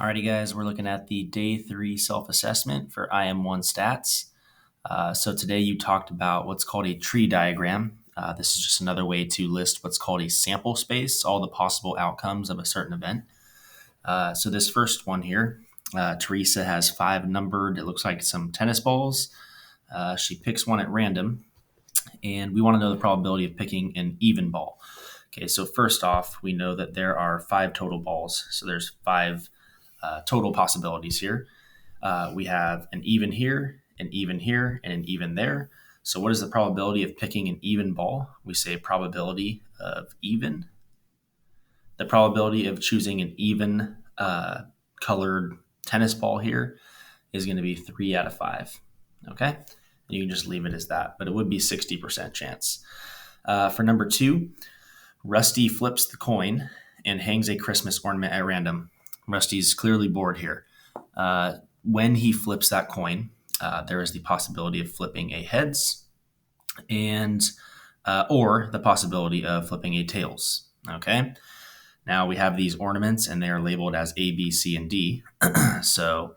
Alrighty, guys, we're looking at the day 3 self-assessment for IM1 stats. So today you talked about what's called a tree diagram. This is just another way to list what's called a sample space, all the possible outcomes of a certain event. So this first one here, Teresa has 5 numbered, it looks like some tennis balls. She picks one at random, and we want to know the probability of picking an even ball. Okay, so first off, we know that there are 5 total balls. So there's 5 total possibilities here. We have an even here, and an even there. So what is the probability of picking an even ball? We say probability of even. The probability of choosing an even colored tennis ball here is going to be 3 out of 5. Okay? You can just leave it as that, but it would be 60% chance. For number 2, Rusty flips the coin and hangs a Christmas ornament at random. Rusty's clearly bored here. When he flips that coin, there is the possibility of flipping a heads and or the possibility of flipping a tails. Okay. Now we have these ornaments and they are labeled as A, B, C, and D. So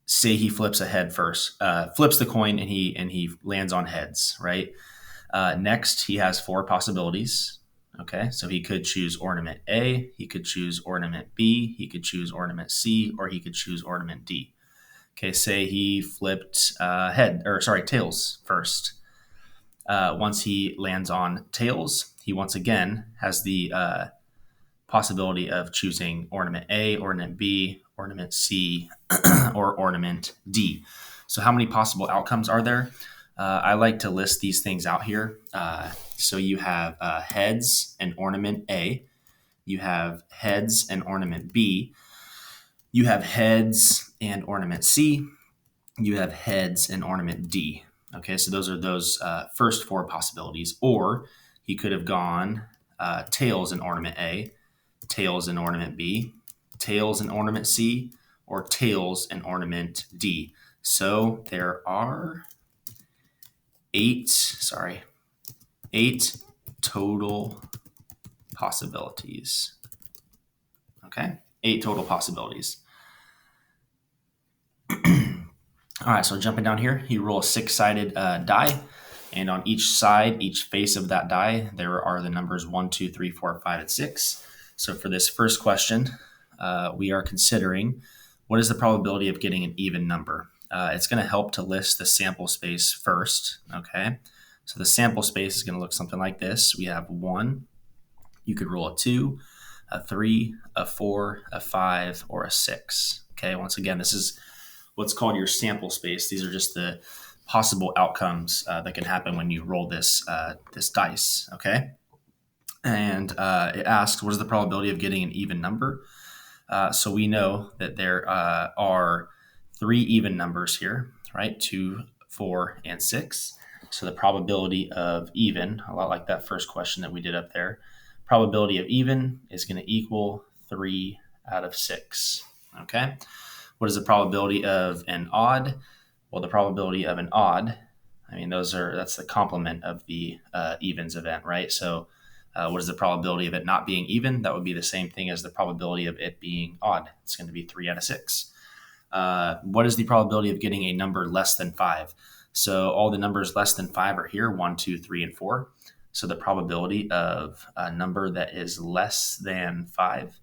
say he flips a head first, flips the coin and he lands on heads, right? Next, he has 4 possibilities. Okay, so he could choose ornament A, he could choose ornament B, he could choose ornament C, or he could choose ornament D. Okay, say he flipped tails first. Once he lands on tails, he once again has the possibility of choosing ornament A, ornament B, ornament C, or ornament D. So how many possible outcomes are there? I like to list these things out here. So you have heads and ornament A. You have heads and ornament B. You have heads and ornament C. You have heads and ornament D. Okay, so those are those first 4 possibilities. Or he could have gone tails and ornament A, tails and ornament B, tails and ornament C, or tails and ornament D. So there are 8 total possibilities. Okay, 8 total possibilities. All right, so jumping down here, you roll a 6-sided die, and on each side, each face of that die, there are the numbers 1, 2, 3, 4, 5, and 6. So for this first question, we are considering what is the probability of getting an even number. It's going to help to list the sample space first, okay? So the sample space is going to look something like this. We have 1, you could roll a 2, a 3, a 4, a 5, or a 6. Okay, once again, this is what's called your sample space. These are just the possible outcomes that can happen when you roll this dice, okay? And it asks, what is the probability of getting an even number? So we know that there are 3 even numbers here, right? 2, 4, and 6. So the probability of even, a lot like that first question that we did up there, probability of even is going to equal 3 out of 6. Okay. What is the probability of an odd? Well, the probability of an odd, that's the complement of the evens event, right? So what is the probability of it not being even? That would be the same thing as the probability of it being odd. It's going to be 3 out of 6. What is the probability of getting a number less than 5? So all the numbers less than 5 are here, 1, 2, 3, and 4. So the probability of a number that is less than 5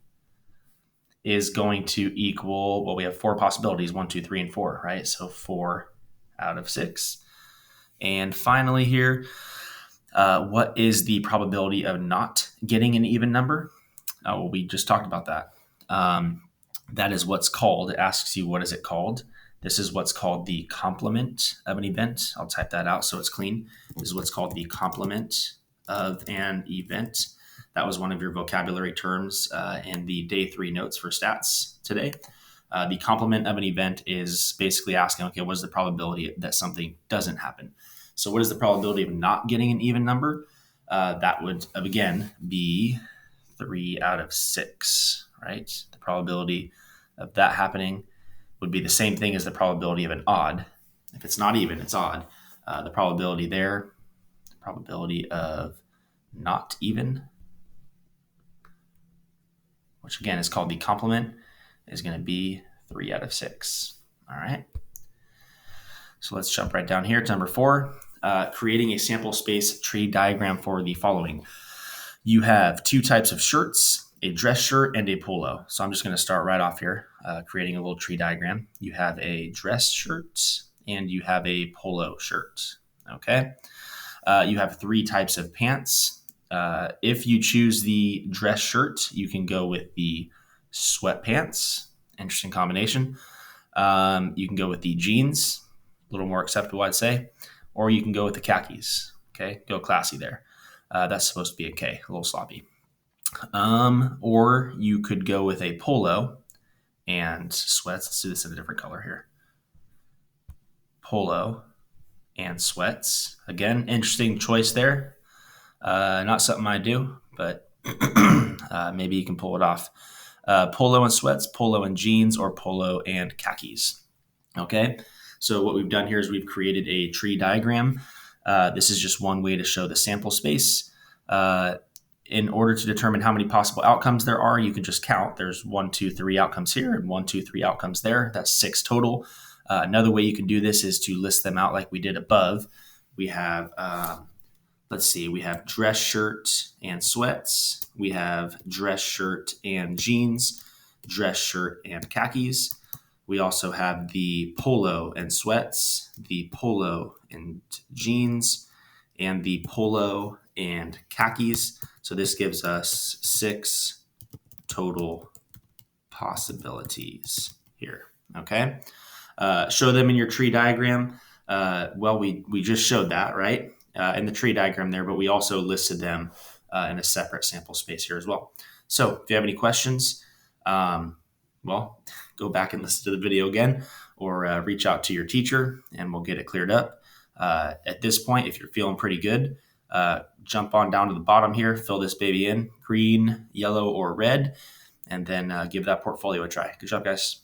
is going to equal, well, we have 4 possibilities, 1, 2, 3, and 4, right? So 4 out of 6. And finally here, what is the probability of not getting an even number? Well, we just talked about that. That is what's called, it asks you, what is it called? This is what's called the complement of an event. I'll type that out so it's clean. This is what's called the complement of an event. That was one of your vocabulary terms in the day 3 notes for stats today. The complement of an event is basically asking, okay, what is the probability that something doesn't happen? So what is the probability of not getting an even number? That would, again, be 3 out of 6, right? The probability of that happening would be the same thing as the probability of an odd. If it's not even, it's odd. The probability there, the probability of not even, which again is called the complement, is going to be 3 out of 6. All right. So let's jump right down here to number 4, creating a sample space tree diagram for the following. You have 2 types of shirts, a dress shirt and a polo. So I'm just going to start right off here, creating a little tree diagram. You have a dress shirt and you have a polo shirt. Okay. You have 3 types of pants. If you choose the dress shirt, you can go with the sweatpants. Interesting combination. You can go with the jeans, a little more acceptable, I'd say, or you can go with the khakis. Okay, go classy there. That's supposed to be a K, a little sloppy. Or you could go with a polo and sweats. Let's do this in a different color here. Polo and sweats. Again, interesting choice there. Not something I do, but maybe you can pull it off. Polo and sweats, polo and jeans, or polo and khakis. Okay, so what we've done here is we've created a tree diagram. This is just one way to show the sample space. In order to determine how many possible outcomes there are, you can just count. There's 1, 2, 3 outcomes here and 1, 2, 3 outcomes there. That's 6 total. Another way you can do this is to list them out like we did above. We have, we have dress shirt and sweats. We have dress shirt and jeans, dress shirt and khakis. We also have the polo and sweats, the polo and jeans, and the polo and khakis. So this gives us 6 total possibilities here. Okay. Show them in your tree diagram. We just showed that, right? In the tree diagram there, but we also listed them in a separate sample space here as well. So if you have any questions, go back and listen to the video again, or reach out to your teacher and we'll get it cleared up. At this point, if you're feeling pretty good, jump on down to the bottom here, fill this baby in, green, yellow, or red, and then give that portfolio a try. Good job, guys.